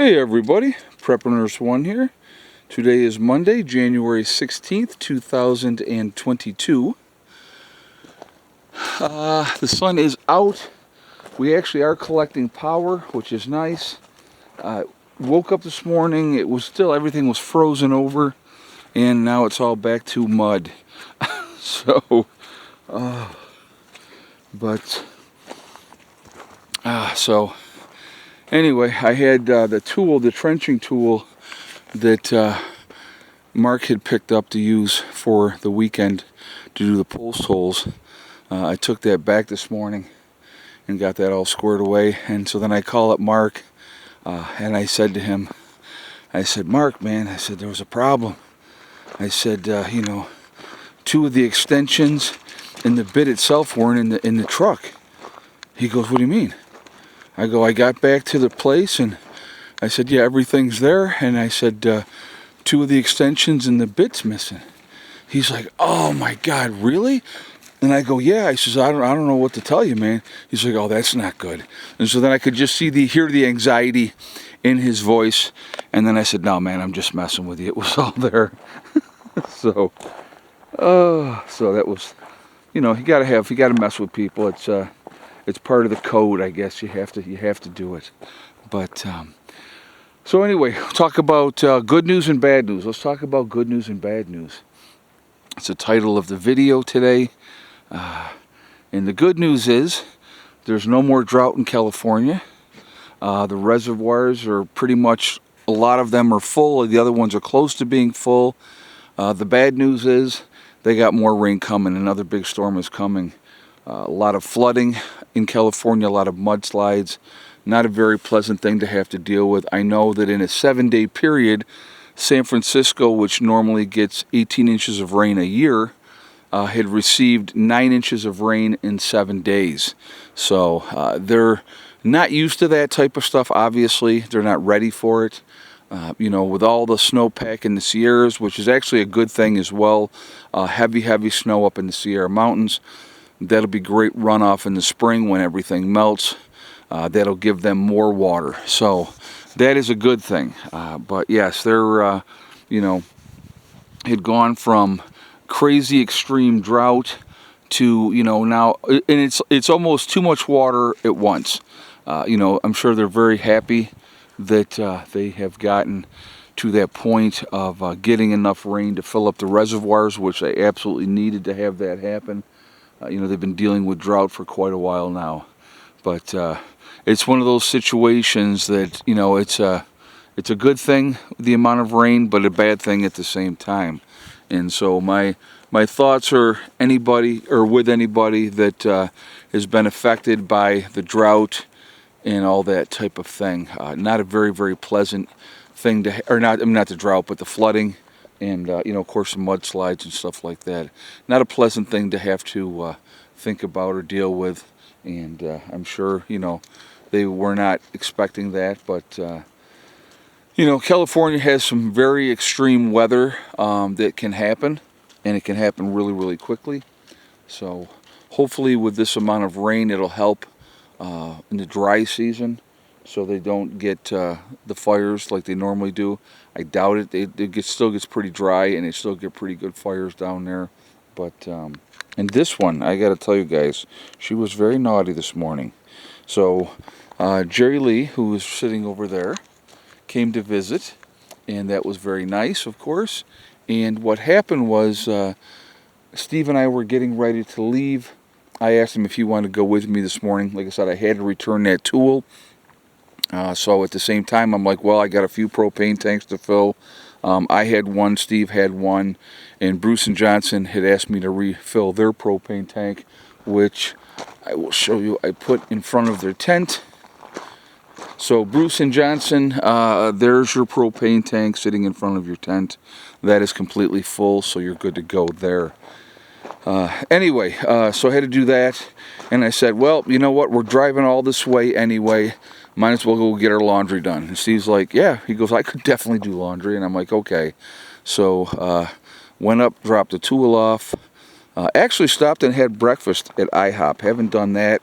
Hey everybody, Prepper Nurse 1 here. Today is Monday, January 16th, 2022. The sun is out. We actually are collecting power, which is nice. Woke up this morning, it was still, everything was frozen over, and now it's all back to mud. So, anyway, I had the tool, the trenching tool that Mark had picked up to use for the weekend to do the post holes. I took that back this morning and got that all squared away. And so then I call up Mark and I said to him, I said, Mark, man, I said, there was a problem. I said, you know, two of the extensions and the bit itself weren't in the truck. He goes, what do you mean? I go, I got back to the place and I said, yeah, everything's there. And I said, two of the extensions and the bit's missing. He's like, oh my God, really? And I go, yeah. I says, I don't know what to tell you, man. He's like, oh, that's not good. And so then I could just hear the anxiety in his voice. And then I said, no, man, I'm just messing with you. It was all there. So that was, you know, you gotta mess with people. It's part of the code, I guess. You have to do it. But so anyway, talk about good news and bad news. Let's talk about good news and bad news. It's the title of the video today. And the good news is there's no more drought in California. The reservoirs are pretty much, a lot of them are full. The other ones are close to being full. The bad news is they got more rain coming. Another big storm is coming. A lot of flooding in California, a lot of mudslides. Not a very pleasant thing to have to deal with. I know that in a 7-day period, San Francisco, which normally gets 18 inches of rain a year, had received 9 inches of rain in 7 days. So they're not used to that type of stuff, obviously. They're not ready for it. You know, with all the snowpack in the Sierras, which is actually a good thing as well. Heavy snow up in the Sierra Mountains. That'll be great runoff in the spring when everything melts. That'll give them more water. So that is a good thing. But yes, they're, you know, had gone from crazy extreme drought to, you know, now, and it's almost too much water at once. You know, I'm sure they're very happy that they have gotten to that point of getting enough rain to fill up the reservoirs, which they absolutely needed to have that happen. You know, they've been dealing with drought for quite a while now. But it's one of those situations that, you know, it's a good thing, the amount of rain, but a bad thing at the same time. And so my thoughts are with anybody that has been affected by the drought and all that type of thing. Not a very, very pleasant thing not the drought, but the flooding and, you know, of course, the mudslides and stuff like that. Not a pleasant thing to have to think about or deal with. And I'm sure, you know, they were not expecting that, but you know, California has some very extreme weather that can happen, and it can happen really, really quickly. So hopefully with this amount of rain, it'll help in the dry season so they don't get the fires like they normally do. I doubt it. It still gets pretty dry, and they still get pretty good fires down there. But and this one, I got to tell you guys, she was very naughty this morning. So Jerry Lee, who was sitting over there, came to visit, and that was very nice, of course. And what happened was Steve and I were getting ready to leave. I asked him if he wanted to go with me this morning. Like I said, I had to return that tool. So at the same time, I'm like, well, I got a few propane tanks to fill. I had one, Steve had one, and Bruce and Johnson had asked me to refill their propane tank, which I will show you. I put in front of their tent. So Bruce and Johnson, there's your propane tank sitting in front of your tent. That is completely full, so you're good to go there. Anyway, so I had to do that, and I said, well, you know what, we're driving all this way anyway, might as well go get our laundry done. And Steve's like, yeah, he goes, I could definitely do laundry, and I'm like, okay. So went up, dropped the tool off, actually stopped and had breakfast at IHOP. Haven't done that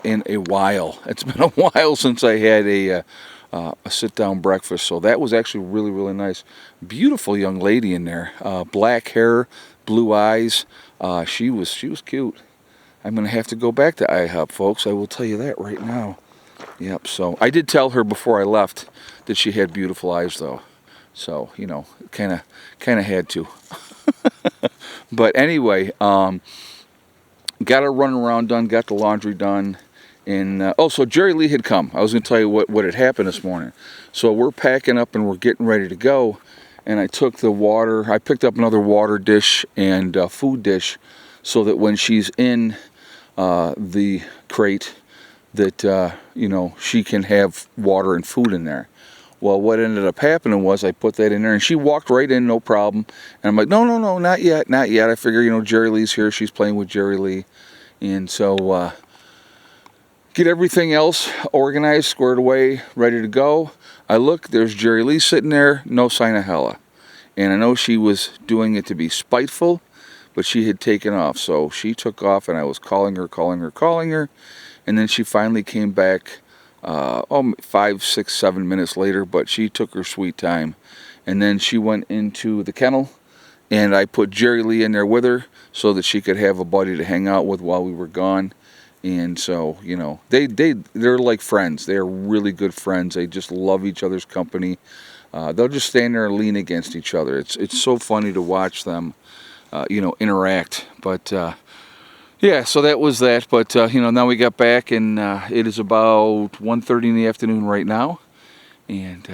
in a while. It's been a while since I had a a sit-down breakfast. So that was actually really, really nice. Beautiful young lady in there, black hair, blue eyes. She was cute. I'm gonna have to go back to IHOP, folks. I will tell you that right now. Yep. So I did tell her before I left that she had beautiful eyes, though. So you know, kind of had to. But anyway, got a run around done, got the laundry done, and so Jerry Lee had come. I was going to tell you what had happened this morning. So we're packing up and we're getting ready to go, and I took the water. I picked up another water dish and food dish, so that when she's in the crate, that you know, she can have water and food in there. Well, what ended up happening was I put that in there, and she walked right in, no problem. And I'm like, no, not yet, not yet. I figure, you know, Jerry Lee's here. She's playing with Jerry Lee. And so get everything else organized, squared away, ready to go. I look, there's Jerry Lee sitting there, no sign of Hella. And I know she was doing it to be spiteful, but she had taken off. So she took off, and I was calling her. And then she finally came back 5, 6, 7 minutes later, but she took her sweet time. And then she went into the kennel, and I put Jerry Lee in there with her so that she could have a buddy to hang out with while we were gone. And so, you know, they're like friends. They are really good friends. They just love each other's company. They'll just stand there and lean against each other. It's so funny to watch them, you know, interact. But yeah, so that was that. But you know, now we got back, and it is about 1:30 in the afternoon right now. And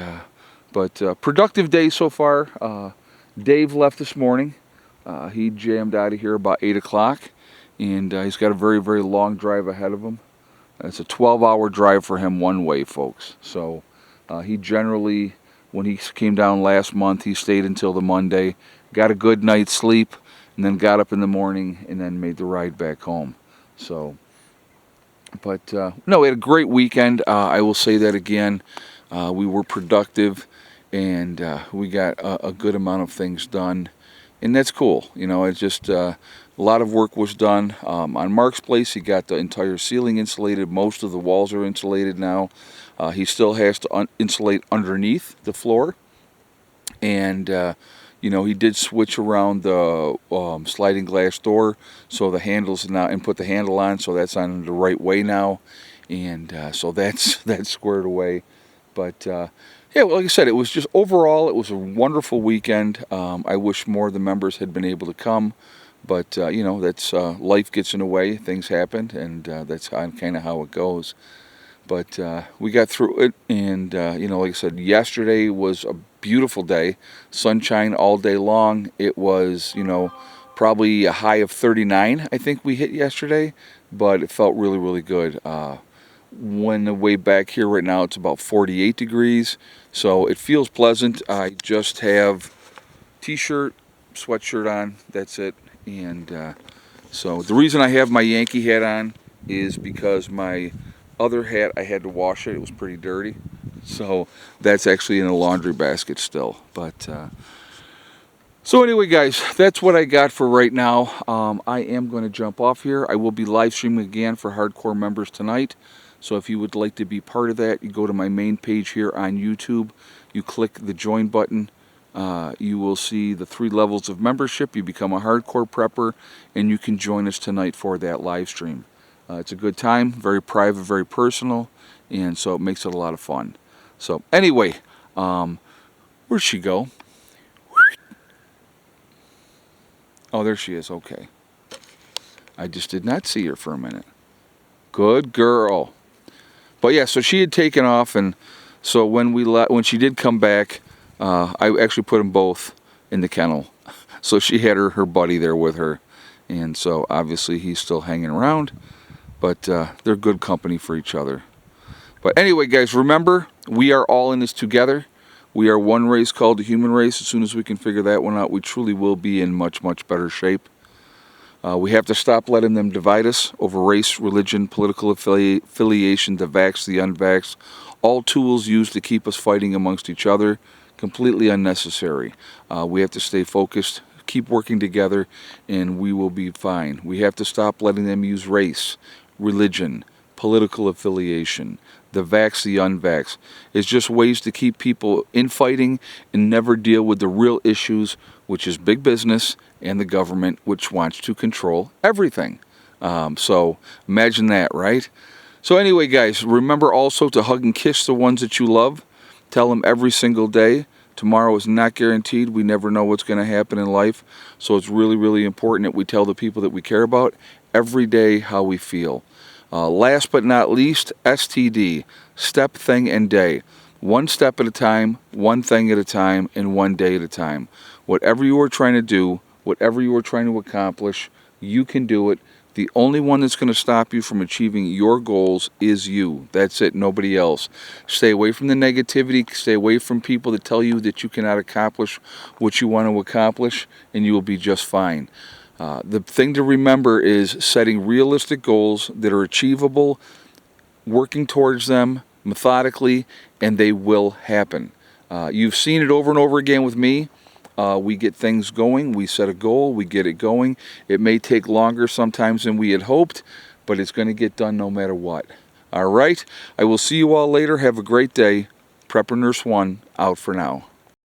but productive day so far. Dave left this morning. He jammed out of here about 8 o'clock, and he's got a very, very long drive ahead of him. It's a 12-hour drive for him one way, folks. So he generally, when he came down last month, he stayed until the Monday, got a good night's sleep, and then got up in the morning and then made the ride back home. So, but no, we had a great weekend. I will say that again. We were productive, and we got a good amount of things done, and that's cool. You know, it's just a lot of work was done. On Mark's place, he got the entire ceiling insulated. Most of the walls are insulated now. He still has to insulate underneath the floor, and you know, he did switch around the sliding glass door, so the handle's now, and put the handle on, so that's on the right way now, and so that's squared away. But yeah, well, like I said, it was just overall, it was a wonderful weekend. I wish more of the members had been able to come, but you know, that's life gets in the way, things happen, and that's kind of how it goes. But we got through it, and you know, like I said, yesterday was a beautiful day, sunshine all day long. It was, you know, probably a high of 39, I think we hit yesterday, but it felt really, really good. When the way back here right now, it's about 48 degrees, so it feels pleasant. I just have t-shirt, sweatshirt on, that's it. And so the reason I have my Yankee hat on is because my other hat, I had to wash it. It was pretty dirty. So that's actually in a laundry basket still. But so anyway, guys, that's what I got for right now. I am going to jump off here. I will be live streaming again for hardcore members tonight. So if you would like to be part of that, you go to my main page here on YouTube. You click the join button. You will see the 3 levels of membership. You become a hardcore prepper, and you can join us tonight for that live stream. It's a good time, very private, very personal, and so it makes it a lot of fun. So anyway, where'd she go? Oh, there she is. Okay. I just did not see her for a minute. Good girl. But yeah, so she had taken off, and so when she did come back, I actually put them both in the kennel. So she had her buddy there with her, and so obviously he's still hanging around. But they're good company for each other. But anyway, guys, remember, we are all in this together. We are one race called the human race. As soon as we can figure that one out, we truly will be in much, much better shape. We have to stop letting them divide us over race, religion, political affiliation, the vax, the unvax. All tools used to keep us fighting amongst each other. Completely unnecessary. We have to stay focused, keep working together, and we will be fine. We have to stop letting them use race, religion, political affiliation, the vax, the unvax. It's just ways to keep people infighting and never deal with the real issues, which is big business and the government, which wants to control everything. So imagine that, right? So anyway, guys, remember also to hug and kiss the ones that you love. Tell them every single day. Tomorrow is not guaranteed. We never know what's going to happen in life. So it's really, really important that we tell the people that we care about every day how we feel. Last but not least, STD, step, thing, and day. One step at a time, one thing at a time, and one day at a time. Whatever you are trying to do, whatever you are trying to accomplish, you can do it. The only one that's going to stop you from achieving your goals is you. That's it, nobody else. Stay away from the negativity. Stay away from people that tell you that you cannot accomplish what you want to accomplish, and you will be just fine. The thing to remember is setting realistic goals that are achievable, working towards them methodically, and they will happen. You've seen it over and over again with me. We get things going, we set a goal, we get it going. It may take longer sometimes than we had hoped, but it's going to get done no matter what. All right, I will see you all later. Have a great day. Prepper Nurse 1 out for now.